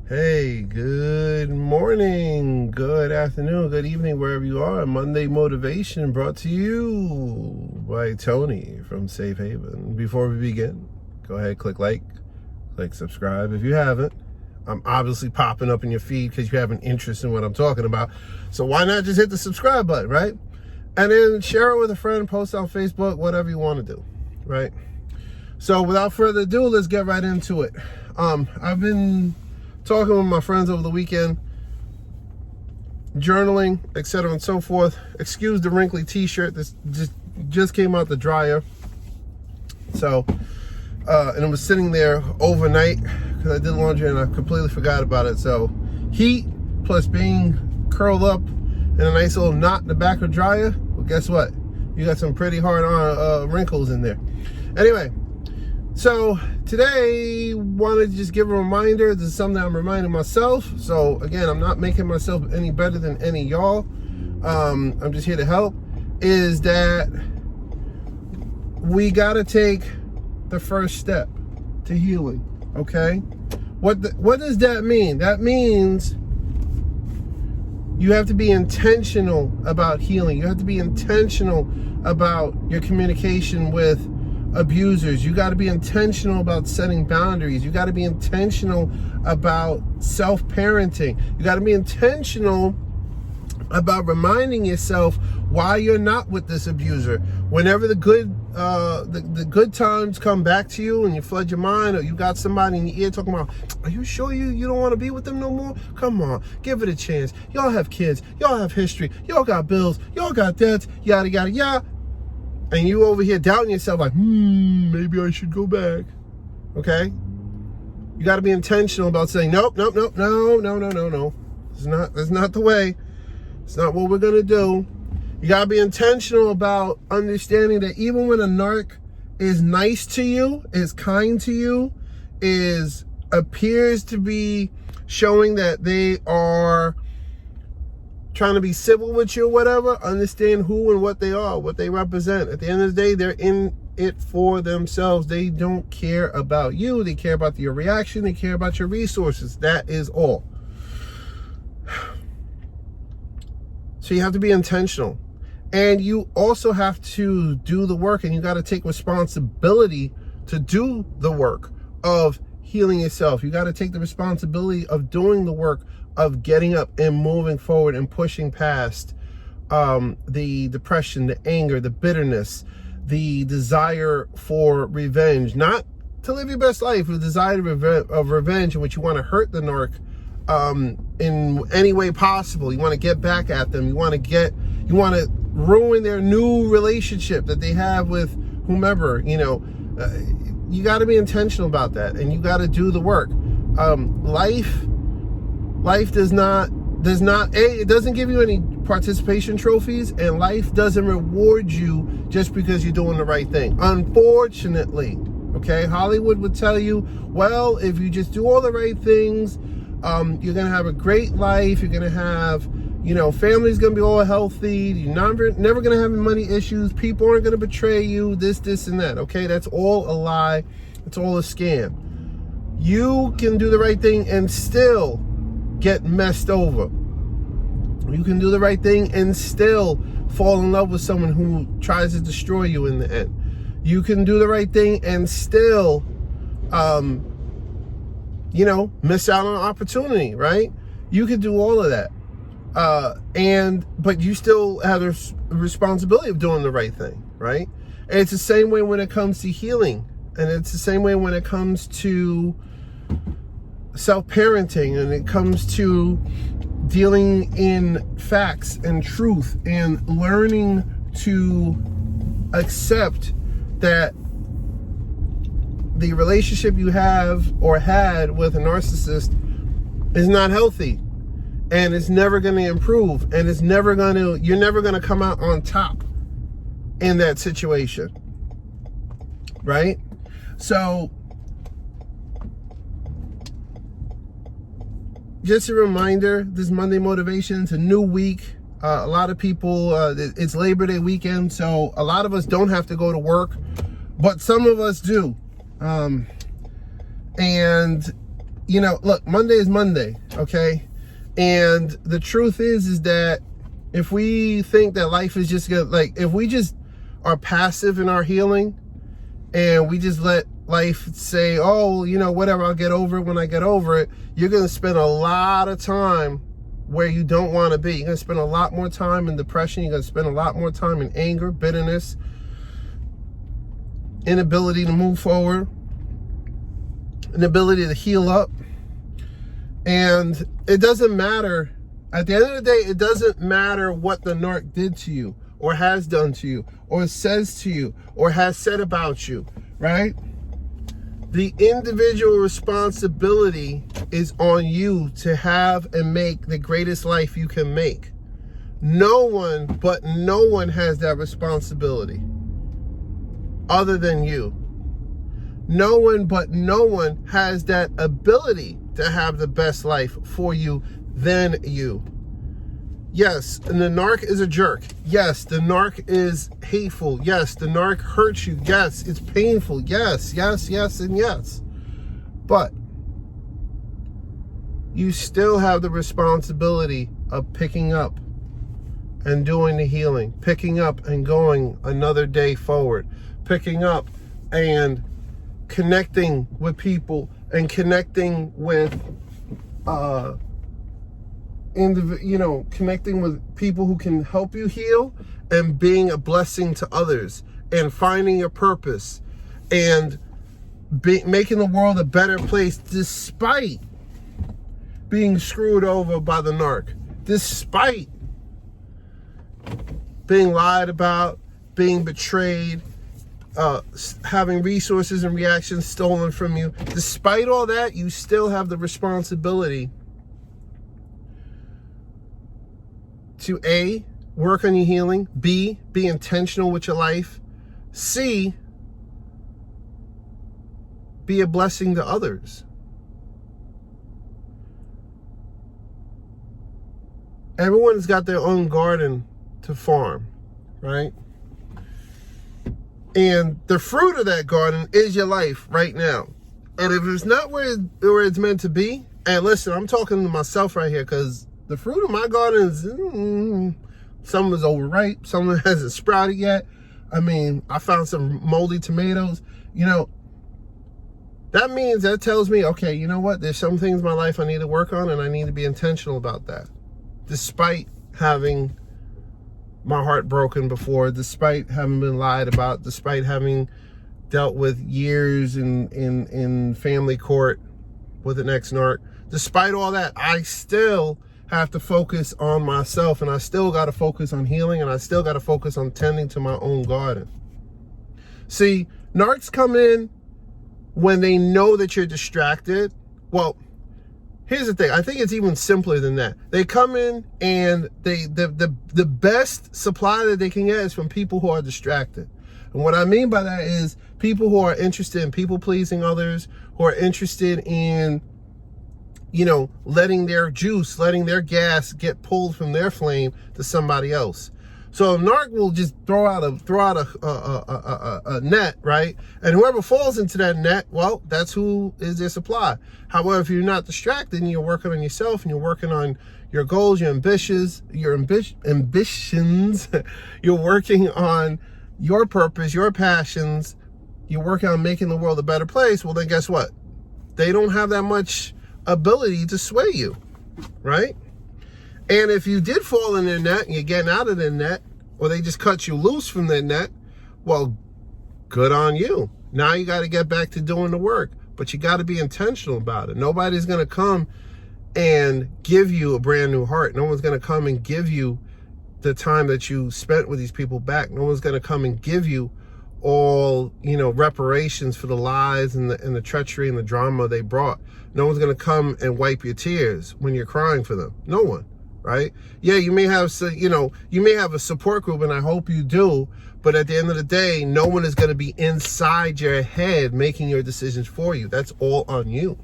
Hey, good morning, good afternoon, good evening, wherever you are. Monday Motivation brought to you by Tony from Safe Haven. Before we begin, go ahead, click like, click subscribe if you haven't. I'm obviously popping up in your feed because you have an interest in what I'm talking about. So why not just hit the subscribe button, right? And then share it with a friend, post on Facebook, whatever you want to do, right? So without further ado, let's get right into it. I've been talking with my friends over the weekend, journaling, etc. and so forth. Excuse the wrinkly t-shirt. This just came out the dryer. So, and it was sitting there overnight because I did laundry and I completely forgot about it. So, heat plus being curled up in a nice little knot in the back of the dryer. Well, guess what? You got some pretty hard wrinkles in there. Anyway. So today, wanted to just give a reminder. This is something I'm reminding myself. So again, I'm not making myself any better than any of y'all. I'm just here to help. Is that we got to take the first step to healing. Okay. What does that mean? That means you have to be intentional about healing. You have to be intentional about your communication with abusers. You got to be intentional about setting boundaries. You got to be intentional about self-parenting. You got to be intentional about reminding yourself why you're not with this abuser. Whenever the good times come back to you and you flood your mind, or you got somebody in your ear talking about, are you sure you don't want to be with them no more? Come on, give it a chance. Y'all have kids. Y'all have history. Y'all got bills. Y'all got debts. Yada, yada, yada. And you over here doubting yourself like, maybe I should go back. Okay? You got to be intentional about saying, nope. That's not the way. It's not what we're going to do. You got to be intentional about understanding that even when a narc is nice to you, is kind to you, appears to be showing that they are trying to be civil with you or whatever, understand who and what they are, what they represent. At the end of the day, they're in it for themselves. They don't care about you. They care about your reaction. They care about your resources. That is all. So you have to be intentional. And you also have to do the work, and you got to take responsibility to do the work of healing yourself. You got to take the responsibility of doing the work of getting up and moving forward and pushing past the depression, the anger, the bitterness, the desire for revenge. Not to live your best life, the desire of revenge in which you want to hurt the narc in any way possible. You want to get back at them. You want to ruin their new relationship that they have with whomever. You got to be intentional about that, and you got to do the work. Life it doesn't give you any participation trophies, and life doesn't reward you just because you're doing the right thing. Unfortunately, okay? Hollywood would tell you, well, if you just do all the right things, you're going to have a great life. You're going to have, family's going to be all healthy. You're never going to have money issues. People aren't going to betray you, this, and that, okay? That's all a lie. It's all a scam. You can do the right thing and still get messed over. You can do the right thing and still fall in love with someone who tries to destroy you in the end. You can do the right thing and still, miss out on an opportunity, right? You can do all of that. But you still have the responsibility of doing the right thing, right? And it's the same way when it comes to healing. And it's the same way when it comes to self-parenting, and it comes to dealing in facts and truth and learning to accept that the relationship you have or had with a narcissist is not healthy, and it's never going to improve, and you're never going to come out on top in that situation, right? So just a reminder, this Monday Motivation, it's a new week. A lot of people, it's Labor Day weekend, so a lot of us don't have to go to work, but some of us do. And you know, look, Monday is Monday, okay? And the truth is that if we think that life is just gonna, like, if we just are passive in our healing and we just let life say, oh, you know, whatever, I'll get over it when I get over it, you're gonna spend a lot of time where you don't want to be. You're gonna spend a lot more time in depression. You're gonna spend a lot more time in anger, bitterness, inability to move forward, inability to heal up. And it doesn't matter. At the end of the day, it doesn't matter what the narc did to you or has done to you or says to you or has said about you, right? The individual responsibility is on you to have and make the greatest life you can make. No one has that responsibility other than you. No one has that ability to have the best life for you than you. Yes, and the narc is a jerk. Yes, the narc is hateful. Yes, the narc hurts you. Yes, it's painful. Yes, and yes. But you still have the responsibility of picking up and doing the healing, picking up and going another day forward, picking up and connecting with people and connecting with connecting with people who can help you heal and being a blessing to others and finding your purpose and making the world a better place despite being screwed over by the narc, despite being lied about, being betrayed, having resources and reactions stolen from you. Despite all that, you still have the responsibility to A, work on your healing, B, be intentional with your life, C, be a blessing to others. Everyone's got their own garden to farm, right? And the fruit of that garden is your life right now. And if it's not where it's meant to be, and listen, I'm talking to myself right here because the fruit of my garden is, some is overripe, some hasn't sprouted yet. I mean, I found some moldy tomatoes. You know, that tells me, okay, you know what? There's some things in my life I need to work on and I need to be intentional about that. Despite having my heart broken before, despite having been lied about, despite having dealt with years in family court with an ex-narc, despite all that, I still have to focus on myself, and I still got to focus on healing, and I still got to focus on tending to my own garden. See, narcs come in when they know that you're distracted. Well, here's the thing. I think it's even simpler than that. They come in and the best supply that they can get is from people who are distracted. And what I mean by that is people who are interested in people pleasing others, who are interested in, you know, letting their gas get pulled from their flame to somebody else. So a narc will just throw out a net, right? And whoever falls into that net, well, that's who is their supply. However, if you're not distracted and you're working on yourself and you're working on your goals, your ambitions, you're working on your purpose, your passions, you're working on making the world a better place, well, then guess what? They don't have that much ability to sway you, right? And if you did fall in their net and you're getting out of their net, or they just cut you loose from their net, well, good on you. Now you got to get back to doing the work, but you got to be intentional about it. Nobody's going to come and give you a brand new heart. No one's going to come and give you the time that you spent with these people back. No one's going to come and give you all, you know, reparations for the lies and the treachery and the drama they brought. No one's going to come and wipe your tears when you're crying for them. No one. Right? Yeah, you may have a support group, and I hope you do, but at the end of the day, no one is going to be inside your head making your decisions for you. That's all on you,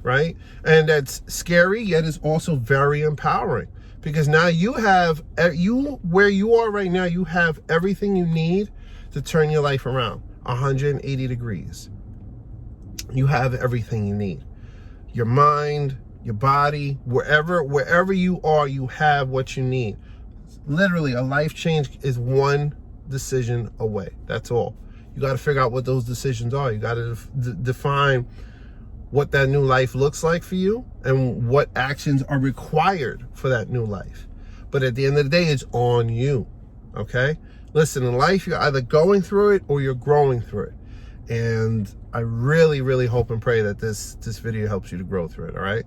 right? And that's scary, yet it's also very empowering, because now where you are right now, you have everything you need to turn your life around 180 degrees. You have everything you need. your mind, your body, wherever you are, you have what you need. Literally, a life change is one decision away. That's all. You got to figure out what those decisions are. You got to define what that new life looks like for you and what actions are required for that new life. But at the end of the day, it's on you, okay? Listen, in life, you're either going through it or you're growing through it. And I really, really hope and pray that this video helps you to grow through it, all right?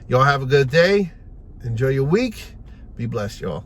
Y'all have a good day. Enjoy your week. Be blessed, y'all.